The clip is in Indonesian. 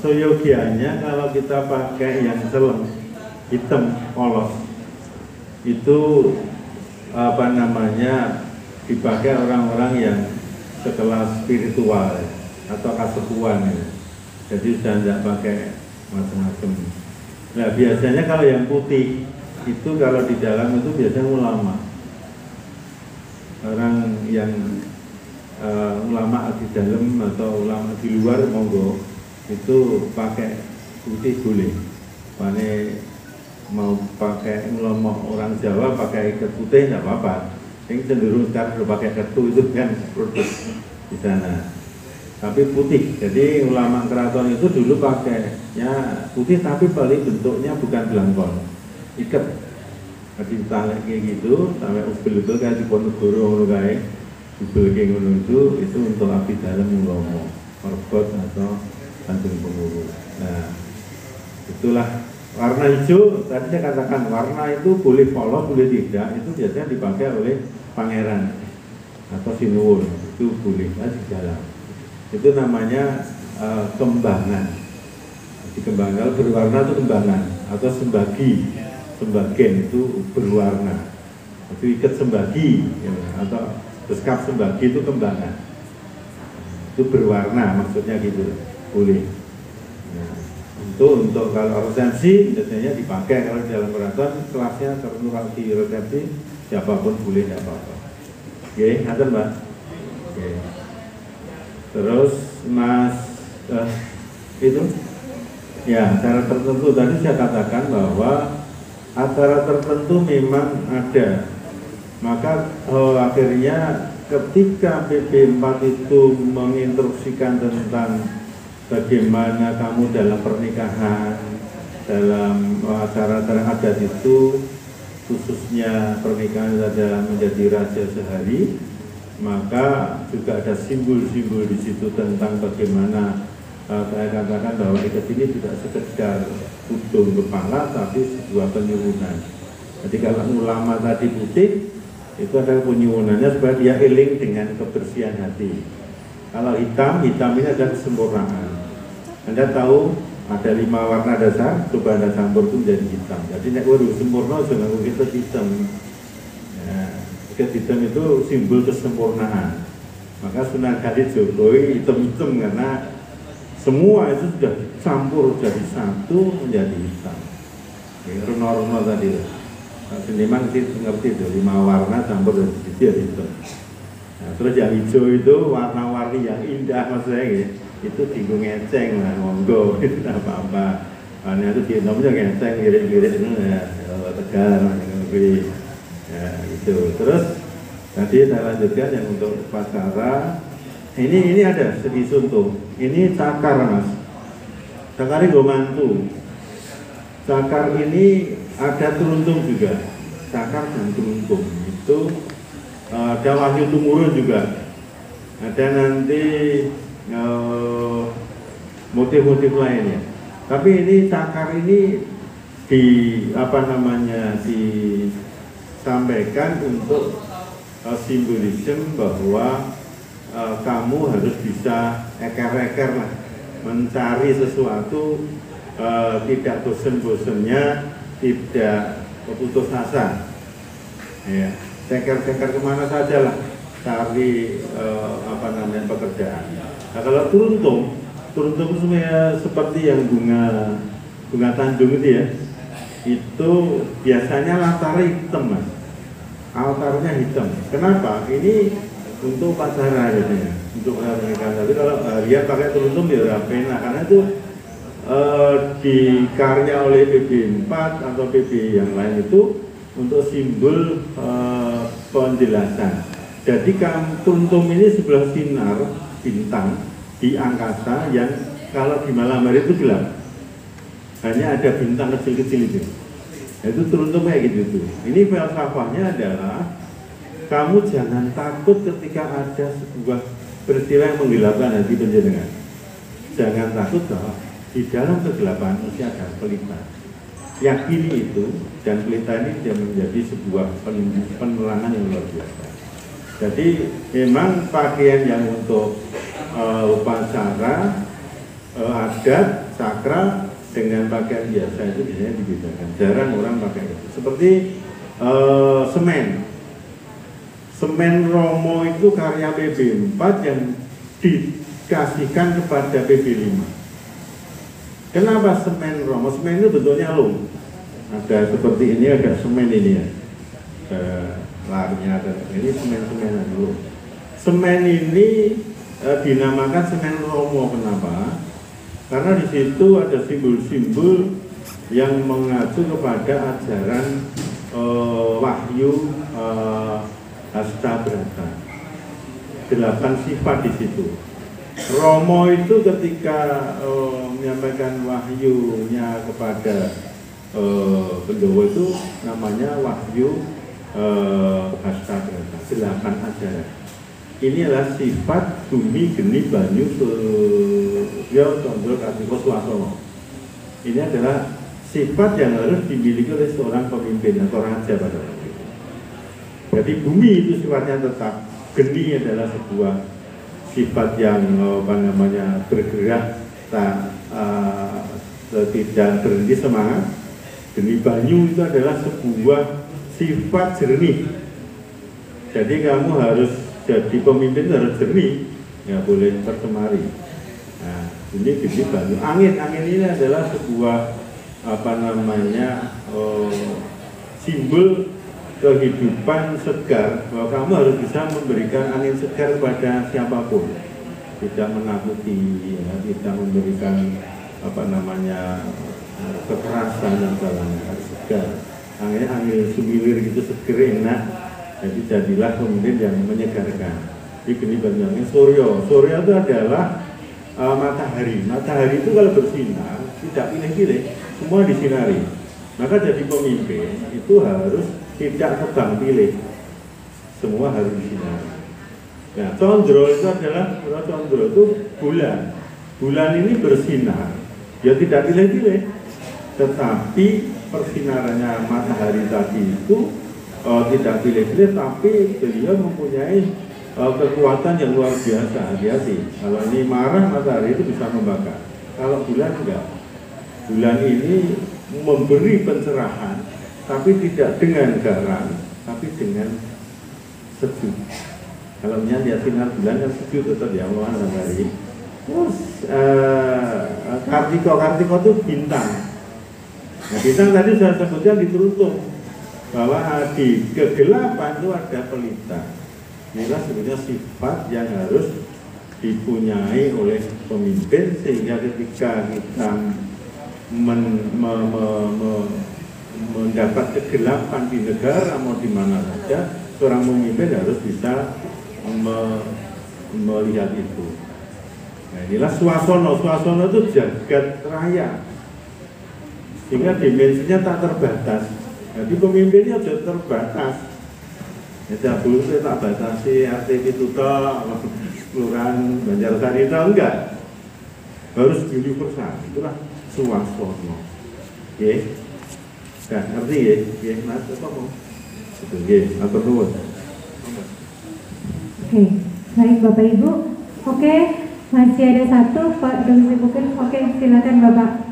Seyogianya kalau kita pakai yang selem hitam polos itu dipakai orang-orang yang sekelas spiritual atau kasepuan ya. Jadi sudah tidak pakai macam-macam. Nah biasanya kalau yang putih itu kalau di dalam itu biasanya ulama, orang yang ulama di dalam atau ulama di luar monggo itu pakai putih boleh. Pane mau pakai ulama orang Jawa pakai ikat putih tidak apa-apa. Yang cenderung sekarang udah pakai kertu itu kan produk di sana. Tapi putih. Jadi ulama keraton itu dulu pakainya putih tapi paling bentuknya bukan belangkon, ikat. Jadi tarik kayak gitu sampai ubel-ubel kayak di Ponegoro ngono kae. Ubel kayak ngono itu untuk abdi dalam ulama, merbot atau kanjeng pengurus. Nah, itulah warna hijau. Tadi saya katakan warna itu boleh polos, boleh tidak. Itu biasanya dipakai oleh pangeran atau sinuwun. Itu boleh di dalam. Itu namanya kembangan. Jadi kembangan berwarna itu kembangan atau sembagi. Sembagian itu berwarna. Itu ikat sembagi ya, atau beskap sembagi itu kembangan. Itu berwarna maksudnya gitu. Boleh. Nah, untuk kalau resepsi biasanya dipakai kalau di dalam keraton kelasnya tertentu di resepsi siapapun boleh tidak apa-apa. Oke, ngaten Mbak. Oke. Terus Mas itu ya acara tertentu tadi saya katakan bahwa acara tertentu memang ada. Maka akhirnya ketika PP 4 itu menginstruksikan tentang bagaimana kamu dalam pernikahan, dalam acara-acara adat itu, khususnya pernikahan adalah menjadi raja sehari, maka juga ada simbol-simbol di situ tentang bagaimana saya katakan bahwa ikat ini tidak sekedar ujung kepala, tapi sebuah penyuwunan. Jadi kalau ulama tadi putih, itu adalah penyuwunannya supaya dia healing dengan kebersihan hati. Kalau hitam ini ada kesempurnaan. Anda tahu ada 5 warna dasar, coba Anda campur itu menjadi hitam. Jadi nek waduh sempurna jangan kita hitam. Nah, hitam itu simbol kesempurnaan. Maka Sunan Khalid Jokowi hitam-hitam karena semua itu sudah campur jadi satu menjadi hitam. Runo-runo tadi. Seniman ngerti itu 5 warna campur jadi hitam. Nah, terus yang hijau itu warna-warni yang indah maksudnya gitu. Itu tinggal ngeceng lah, monggo itu apa-apa. Karena itu di nomornya ngeceng, girik-girik itu ya tegar, ya gitu. Terus tadi saya lanjutkan yang untuk upacara. Ini ada segi suntuk. Ini cakar mas. Cakar ini gue mantu. Cakar ini ada teruntung juga. Cakar dan teruntung itu ada wahyu tumurun juga. Ada nanti motif-motif lainnya. Tapi ini cakar ini disampaikan untuk simbolisme bahwa kamu harus bisa eker-eker lah, mencari sesuatu, tidak bosen-bosennya, tidak putus asa. Ya, ceker-ceker kemana saja lah, cari pekerjaan. Nah kalau turuntung semuanya seperti yang bunga tanjung itu ya, itu biasanya latarnya hitam mas, altarnya hitam. Kenapa? Ini untuk upacara biasanya, untuk pernikahan. Tapi kalau harian pakai turuntung ya pena, karena itu dikarya oleh PB 4 atau PB yang lain itu untuk simbol penjelasan. Jadi turuntung ini sebelah sinar bintang di angkasa yang kalau di malam hari itu gelap, hanya ada bintang kecil-kecil itu. Itu turuntung kayak gitu tuh. Ini filsafahnya adalah kamu jangan takut ketika ada sebuah peristiwa yang menggelapkan hati panjenengan. Jangan takut bahwa di dalam kegelapan masih ada pelita. Yakini itu, dan pelita ini dia menjadi sebuah penerangan yang luar biasa. Jadi memang pakaian yang untuk upacara adat, sakral dengan pakaian biasa itu biasanya dibedakan. Jarang orang pakai itu. Seperti semen. Semen Romo itu karya PB4 yang dikasihkan kepada PB5. Kenapa semen Romo? Semen itu bentuknya low. Ada seperti ini, ada semen ini ya. Larinya ada ini semen-semenan dulu. Semen ini dinamakan semen Romo. Kenapa? Karena di situ ada simbol-simbol yang mengacu kepada ajaran Wahyu Hastabrata. 8 sifat di situ. Romo itu ketika menyampaikan wahyunya kepada Bendowo itu namanya Wahyu Hastabrata. 8 ajaran. Ini adalah sifat bumi, geni, banyu, surya, condro, kartiko, swasana. Ini adalah sifat yang harus dimiliki oleh seorang pemimpin atau raja pada waktu itu. Jadi bumi itu sifatnya tetap, geni adalah sebuah sifat yang bergerak, tidak berhenti semangat. Geni, banyu itu adalah sebuah sifat jernih. Jadi kamu harus jadi pemimpin harus jernih, nggak boleh tercemari. Nah, ini geni, banyu. Angin ini adalah sebuah simbol kehidupan segar, bahwa kamu harus bisa memberikan angin segar kepada siapapun, tidak menakuti, ya, tidak memberikan kekerasan dan sebagainya, harus segar. Angin sumilir gitu, seger, enak. Jadi jadilah pemimpin yang menyegarkan. Ini geni, banyu, angin. Surya itu adalah matahari. Matahari itu kalau bersinar tidak pilih-pilih, semua disinari. Maka jadi pemimpin itu harus tidak tebang pilih, semua harus disinari. Nah, condro itu adalah bulan. Bulan ini bersinar, ya tidak pilih-pilih, tetapi persinarannya matahari tadi itu tidak pilih-pilih, tapi beliau mempunyai kekuatan yang luar biasa. Hati-hati, kalau ini marah matahari itu bisa membakar. Kalau bulan enggak. Bulan ini memberi pencerahan, tapi tidak dengan garam, tapi dengan sejuk. Kalau lihat sinar bulan yang sejuk tetap ya Allah matahari. Terus Kartiko itu bintang. Nah, bintang tadi saya sebutkan di Teruntung bahwa di kegelapan itu ada pelita. Inilah sebenarnya sifat yang harus dipunyai oleh pemimpin, sehingga ketika kita mendapat kegelapan di negara mau di mana saja, seorang pemimpin harus bisa melihat itu. Nah, inilah swasana itu jagat raya, sehingga dimensinya tak terbatas. Jadi pemimpinnya sudah terbatas. Ya dulu saya tak batasi RT itu kelurahan Banjarsari itu enggak, harus universal. Itulah swasana. Oke, nah ngerti ya? Oke, mas apa mau? Itu ya, atur nuwun. Oke, baik Bapak Ibu. Oke, masih ada satu Pak Dr. Bukin. Oke, silakan Bapak.